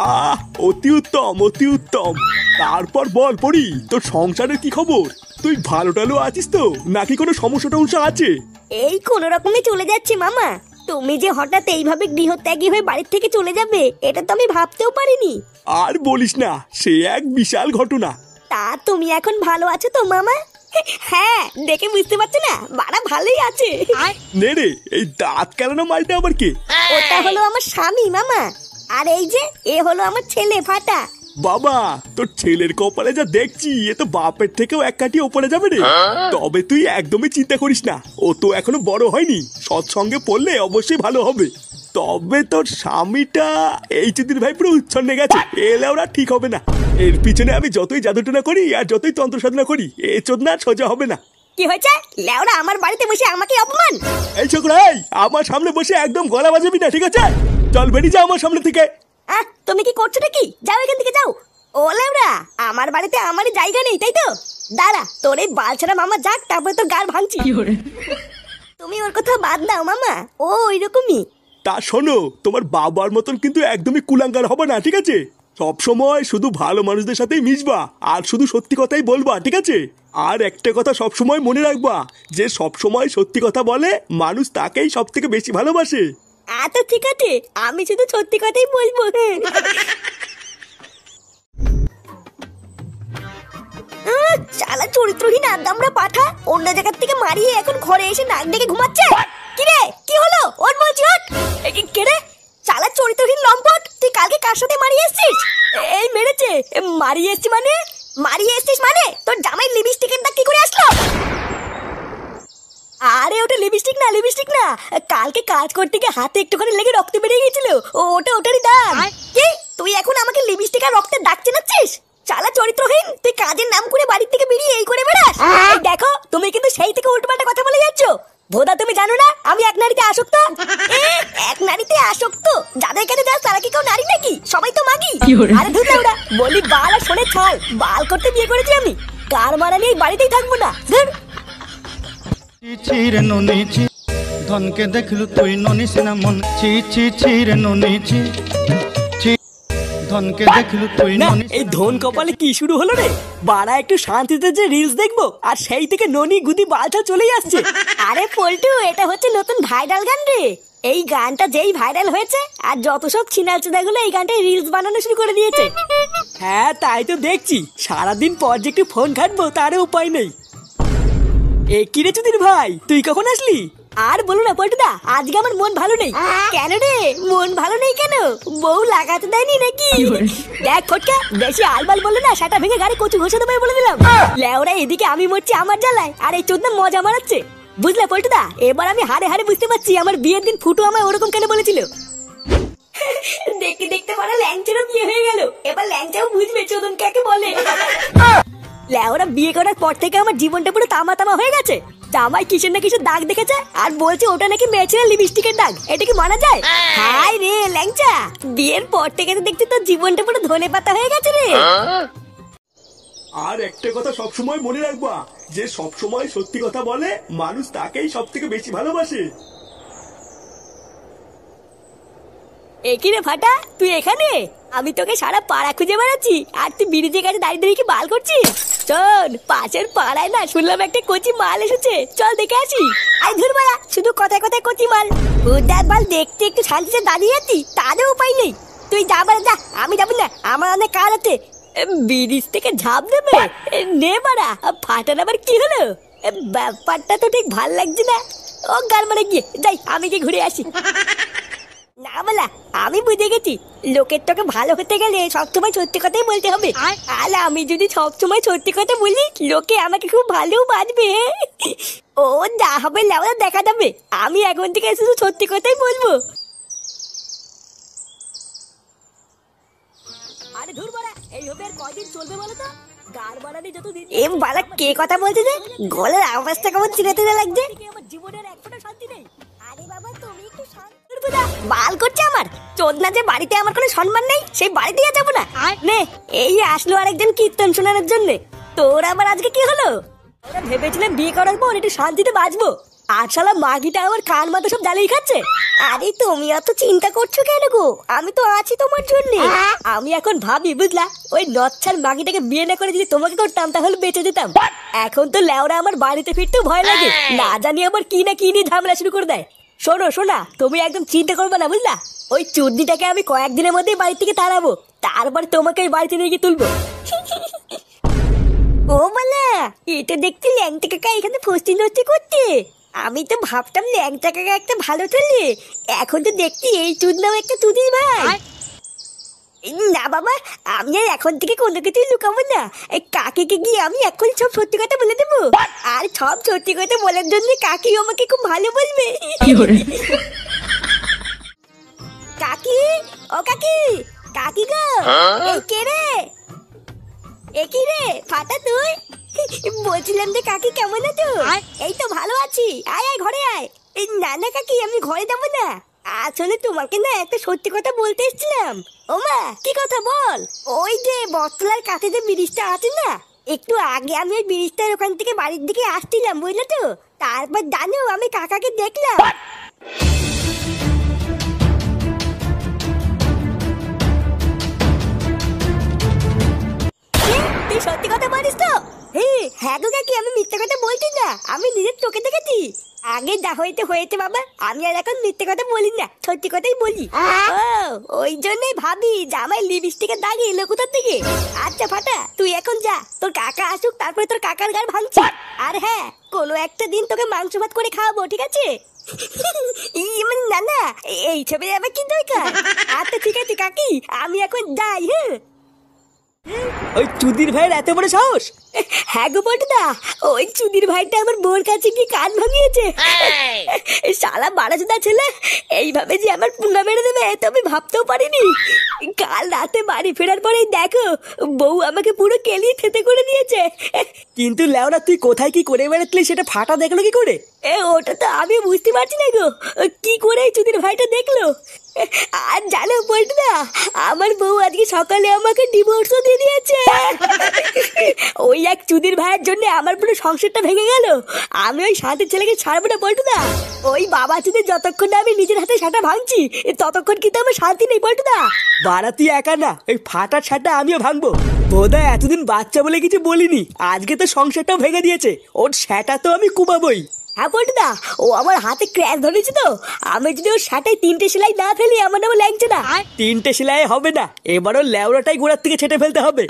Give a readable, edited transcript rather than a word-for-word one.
আহ, অতি উত্তম, অতি উত্তম। তারপর বল পড়ি, তোর সংসারের কি খবর? তুই ভালো টালো আছিস তো, নাকি কোনো সমস্যা টমস্যা আছে? এই কোন রকমে চলে যাচ্ছে মামা। তুমি যে হঠাৎ এইভাবে গৃহত্যাগী হয়ে বাড়ির থেকে চলে যাবে, এটা তো আমি ভাবতেও পারিনি। আর বলিস না, সে এক বিশাল ঘটনা। তা তুমি এখন ভালো আছো তো মামা? হ্যাঁ, দেখে বুঝতে পারছো না, বাড়া ভালোই আছে। নে রে, এই দাঁত কেলানো মালটা আবার কে? ওটা হলো আমার স্বামী মামা। আর এই যে এ হলো আমার ছেলে ফাটা। বাবা, তোর ছেলের কপালে যা দেখছি, এ তো বাপের থেকেও এক কাঠি ওপরে যাবে রে। তবে তুই একদমই চিন্তা করিস না, ও তো এখনো বড় হয়নি, সৎসঙ্গে পড়লে অবশ্যই ভালো হবে। তবে তোর স্বামীটা এই চুদির ভাই পুরো উচ্ছন্নে গেছে, এলে ওরা ঠিক হবে না। এর পিছনে আমি যতই জাদুটনা করি আর যতই তন্ত্র সাধনা করি, এ চোদনা সোজা হবে না। কি হয়েছে? লেওরা আমার বাড়িতে বসে আমাকে অপমান। এই ছোকরা, এই আমার সামনে বসে একদম গলা বাজাবি না, ঠিক আছে? চল বেরিয়ে যা আমার সামনে থেকে। তুমি কি করছো নাকি? যাও এখান থেকে যাও। ও লেওরা, আমার বাড়িতে আমারই জায়গা নেই, তাই তো? দাঁড়া, তোর এই বালছাড়া মামা যাক, তারপরে তোর গাড় ভাঙছি। তুমি ওর কথা বাদ দাও মামা, ও ওইরকমই। তা শোনো, তোমার বাবার মতন কিন্তু একদমই কুলাঙ্গার হবে না, ঠিক আছে? সব সময় শুধু ভালো মানুষদের সাথেই মিশবা, আর শুধু সত্যি কথাই বলবা, ঠিক আছে? আর একটা কথা সব সময় মনে রাখবা, যে সব সময় সত্যি কথা বলে মানুষ তাকেই সব থেকে বেশি ভালোবাসে। আচ্ছা ঠিক আছে, আমি শুধু সত্যি কথাই বলবো। শালা চরিত্রহীন আদামরা পাঠা, অন্য জায়গার থেকে মারিয়ে এখন ঘরে এসে নাক ডেকে ঘুমাচ্ছে। কি রে, কি হলো? ওর বলছি ওঠ। কে রে? শালা চরিত্রহীন লম্পট, তুই কালকে কার সাথে মারিয়ে এসেছিস? এই মেরেছে। মারিয়ে এসেছি মানে? মারিয়ে এসেছিস মানে তোর জামাই লিপস্টিকের দাগ কি করে আসলো? আরে ওটা লিপস্টিক না, লিপস্টিক না, কালকে কাজ করতে গিয়ে হাতে একটুখানি লেগে রক্ত বেরিয়ে গেছিল, ওটারই দাগ। কি তুই এখন আমাকে লিপস্টিক আর রক্তের দাগ চেনাচ্ছিস? শালা চরিত্রহীন, তুই কাজের নাম করে বাড়ি থেকে বেরিয়ে এই করে বেড়াস। দেখো, তুমি কিন্তু সেই থেকে উল্টোপাল্টা কথা বলে যাচ্ছ। ভোদা, তুমি জানো না আমি এক নারীতে আসক্ত? এক নারীতে আসক্ত? যাদের কাছে যাস তারা কি কেউ নারী নাকি? সবাই তো মাগি। আরে ধুর লাউড়া, বলি বাল আর শোনে ছাল, বাল করতে বিয়ে করেছি আমি, কার মারা নিয়ে বাড়িতেই থাকবো না। ধুর। ছিরে ননি ছি, ধনকে দেখলু তুই ননি সিনা মন, ছি ছি ছিরে ননি ছি, ধনকে দেখলু তুই ননি। এই ধন কপালে কি শুরু হলো রে? বাড়া একটু শান্তিতে যে রিলস দেখবো, আর সেই থেকে ননি গুদি বালছা চলেই আসছে। আরে পল্টু, এটা হচ্ছে নতুন ভাইরাল গান রে। এই গানটা যেই ভাইরাল হয়েছে, আর যত সব ছিনালচুদাগুলো এই গানটায় রিলস বানানো শুরু করে দিয়েছে। হ্যাঁ তাই তো দেখছি, সারাদিন পর যে একটু ফোন ঘাটবো তারও উপায় নেই। এ কি রে চুদির ভাই, তুই কখন আসলি? আর বলো না পল্টুদা, আজকে আমার মন ভালো নেই। কেন রে, মন ভালো নেই কেন? বউ লাগাতে দেয়নি নাকি? দেখ ফটকা, বেশি আলবাল বলে না সেটা ভেঙে গাড়ি কচু ঘষে দেবে বলে দিলাম। লেওরা এদিকে আমি মরছি আমার জ্বালায়, আর এই চোদনা মজা মারাচ্ছে। বুঝলে পল্টুদা, এবার আমি হাড়ে হাড়ে বুঝতে পারছি আমার বিয়ের দিন ফুটু আমায় ওরকম কেন বলেছিল। দেখতে দেখতে পরে ল্যাংচারও বিয়ে হয়ে গেল, এবার ল্যাংচাও বুঝবে চোদন কাকে বলে। লেওরা বিয়ে করার পর থেকে আমার জীবনটা পুরো তামা তামা হয়ে গেছে। জামাই কিসের না কিসের দাগ দেখেছে, আর বলছে ওটা নাকি মেয়ে ছেলে লিপস্টিকের দাগ। এটা কি মানা যায়? হাই রে ল্যাংচা, বিয়ের পর থেকে তো দেখছি তোর জীবনটা পুরো ধনে পাতা হয়ে গেছে রে। আর একটা কথা সব সময় মনে রাখবা, যে সব সময় সত্যি কথা বলে মানুষ তাকেই সব থেকে বেশি ভালোবাসে। একই রে ফাটা, তুই এখানে? আমি তোকে সারা পাড়া খুঁজে বেড়াচ্ছি, আর তুই ব্রিজের কাছে দাঁড়িয়ে দাঁড়িয়ে কি বাল করছিস? চল, পাশের পাড়ায় না শুনলাম একটা কচি মাল এসেছে, চল দেখে আসি। আই ধুর বাড়া, শুধু কথায় কথায় কচি মাল। উদার বাল দেখতে একটু শান্তিতে দাঁড়িয়ে আছি, তারও উপায় নেই। তুই যা বাড়া যা, আমি যাবো না, আমার অনেক কাজ আছে। ব্রিজ থেকে ঝাঁপ দেবে? নে বাড়া, ফাটার আবার কি হলো? ব্যাপারটা তো ঠিক ভাল লাগছে না। ও গাল মারে গিয়ে যাই, আমি কি ঘুরে আসি। না বলা, আমি বুঝে গেছি, লোকের তোকে ভালো হতে গেলে সবসময় সত্যি কথাই বলতে হবে। আর আমি যদি সবসময় সত্যি কথা বলি, লোকে আমাকে খুব ভালো বাঁচবে। ও যা হবে লেওয়া দেখা যাবে, আমি এখন থেকে শুধু সত্যি কথাই বলবো। আরে ধুর বাড়া, এই হবে আর কয়দিন চলবে বলো তো? গার বাড়ানি যত দিন। এ বাড়া, কে কথা বলছে যে? গলার আওয়াজটা কেমন চিনে চিনে লাগছে। আমার জীবনের এক ফোঁটা শান্তি নেই। আরে বাবা, তুমি একটু শান্ত বাল করছে আমার চোদনা, যে বাড়িতে আমার কোনো সম্মান নেই, সেই বাড়িতে যাবো না। নে, এই আসলো আরেকজন কীর্তন শোনানোর জন্য। তোর আবার আজকে কি হলো? ওরা ভেবেছিলাম বিয়ে করার পর একটু শান্তিতে বাঁচবো, আর শালা মাগিটা আমার কান মাথা সব জ্বালিয়ে খাচ্ছে। আরে তুমি এত চিন্তা করছো কেন গো? আমি তো আছি তোমার জন্য। আমি এখন ভাবি বুঝলা, ওই নচ্ছার মাগিটাকে বিয়ে না করে যদি তোমাকে করতাম তাহলে বেঁচে যেতাম। এখন তো লেওরা আমার বাড়িতে ফিরতেও ভয় লাগে, না জানি আবার কি না কি নিয়ে ঝামেলা শুরু করে দেয়। শোনো শোনা, তুমি একদম চিন্তা করবে না বুঝলা। ওই চুদ্দিটাকে আমি কয়েকদিনের মধ্যেই বাড়ি থেকে তাড়াবো, তারপর তোমাকে এই বাড়িতে নিয়ে গিয়ে তুলবো। ও বলা, এটা দেখতে ল্যাংটা কাকা এখানে ফস্তি নষ্টি করছে। আমি তো ভাবতাম ল্যাংটা কাকা একটা ভালো চলে, এখন তো দেখছি এই চুদ নাও একটা চুদির ভাই। না বাবা, আমি আর এখন থেকে কোনো কিছুই লুকাবো না। এই কাকিকে গিয়ে আমি এখন সব সত্যি কথা বলে দেবো, আর সব সত্যি কথা বলার জন্য কাকি আমাকে খুব ভালো বলবে। কাকি, ও কাকি, কাকি গো, এই কে রে? একই রে ফাটা তুই? বলছিলাম যে কাকি কেমন আছো? এই তো ভালো আছি, আয় আয় ঘরে আয়। এই না না কাকি, আমি ঘরে যাবো না, আসলে তোমাকে না একটা সত্যি কথা বলতে এসেছিলাম। ওমা কি কথা বল? ওই যে বটতলার কাছে যে ব্রিজটা আছে না, একটু আগে আমি ওই ব্রিজটার ওখান থেকে বাড়ির দিকে আসছিলাম বুঝলে তো, তারপর জানো আমি কাকাকে দেখলাম। তুই সত্যি কথা বলিস তো? হ্যাঁ গো কাকি, আমি মিথ্যে কথা বলছি না, আমি নিজের চোখে দেখেছি। আগে যা হইতে হয়েছে বাবা, আমি আর এখন মিথ্যে কথা বলি না, সত্যি কথাই বলি। ওই জন্যই ভাবি জামাই লিপস্টিকের দাগ এলো কোথার থেকে। আচ্ছা ফাটা, তুই এখন যা, তোর কাকা আসুক তারপরে তোর কাকার গার ভাঙছি। আর হ্যাঁ, কোনো একটা দিন তোকে মাংস ভাত করে খাওয়াবো, ঠিক আছে? না না, এই ছবি আবার কি দরকার? আচ্ছা ঠিক আছে কাকি, আমি এখন যাই। হ্যাঁ, ওই চুদির ভাইয়ের এত বড় সাহস? হ্যাঁ গো বটদা, ওই চুদির ভাইটা আমার বোর কাছে কি কান ভাঙিয়েছে। শালা বাড়াচোদা ছেলে, এইভাবে যে আমার পুঙ্গা মেরে দেবে তো আমি ভাবতেও পারিনি। কাল রাতে বাড়ি ফেরার পরেই দেখো বউ আমাকে পুরো কেলিয়ে থেতে করে দিয়েছে। কিন্তু লেওরা তুই কোথায় কি করে বেড়াতলি সেটা ফাটা দেখলো কি করে? ওটা তো আমি বুঝতে পারছি না গো, কি করে এই চুদির ভাইটা দেখলো। আর জানো বটদা, আমার বউ আজকে সকালে আমাকে ডিভোর্সও দিয়ে দিয়েছে। ওই এক চুদির ভাইয়ের জন্য আমার পুরো সংসারটা ভেঙে গেল। আমি ওই শান্তির ছেলেকে ছাড়বো না বটদা। ওই বাবা চুদির যতক্ষণ না আমি নিজের হাতে সাটা ভাঙছি ততক্ষণ কিন্তু আমার শান্তি নেই বটদা। বাড়া তুই একা না, ওই ফাটার ছাটা আমিও ভাঙবো। বোধহয় এতদিন বাচ্চা বলে কিছু বলিনি, আজকে তো সংসারটাও ভেঙে দিয়েছে, ওর সেটা তো আমি কুবাবই। হ্যাঁ বটদা, ও আমার হাতে ক্র্যাশ ধরেছে তো, আমি যদি ওর শাটায় 3টে সেলাই না ফেলি আমার নামে লাগছে না। 3টে সেলাই হবে না, এবারও লেওরাটাই গোড়ার থেকে ছেটে ফেলতে হবে।